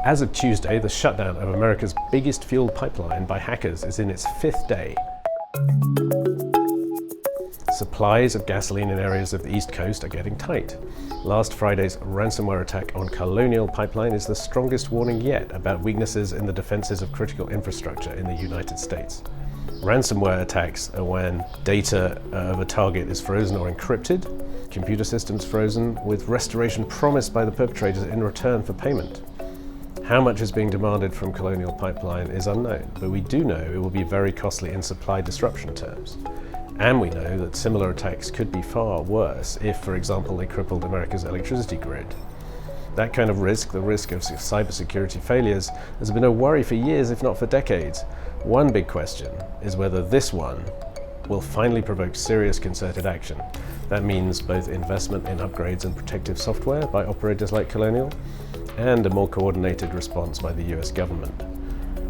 As of Tuesday, the shutdown of America's biggest fuel pipeline by hackers is in its 5th day. Supplies of gasoline in areas of the East Coast are getting tight. Last Friday's ransomware attack on Colonial Pipeline is the strongest warning yet about weaknesses in the defenses of critical infrastructure in the United States. Ransomware attacks are when data of a target is frozen or encrypted, computer systems frozen, with restoration promised by the perpetrators in return for payment. How much is being demanded from Colonial Pipeline is unknown, but we do know it will be very costly in supply disruption terms. And we know that similar attacks could be far worse if, for example, they crippled America's electricity grid. That kind of risk, the risk of cybersecurity failures, has been a worry for years, if not for decades. One big question is whether this one will finally provoke serious concerted action. That means both investment in upgrades and protective software by operators like Colonial, and a more coordinated response by the US government,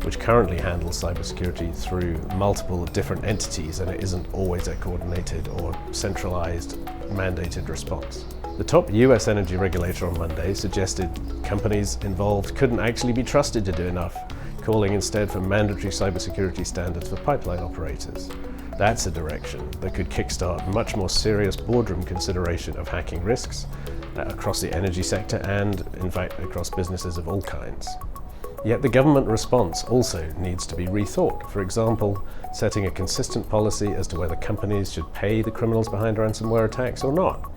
which currently handles cybersecurity through multiple different entities, and it isn't always a coordinated or centralized mandated response. The top US energy regulator on Monday suggested companies involved couldn't actually be trusted to do enough, calling instead for mandatory cybersecurity standards for pipeline operators. That's a direction that could kickstart much more serious boardroom consideration of hacking risks across the energy sector and, in fact, across businesses of all kinds. Yet the government response also needs to be rethought. For example, setting a consistent policy as to whether companies should pay the criminals behind ransomware attacks or not.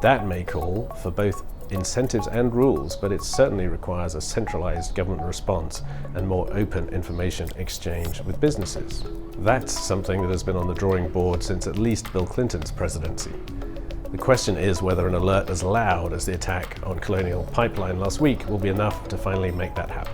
That may call for both incentives and rules, but it certainly requires a centralized government response and more open information exchange with businesses. That's something that has been on the drawing board since at least Bill Clinton's presidency. The question is whether an alert as loud as the attack on Colonial Pipeline last week will be enough to finally make that happen.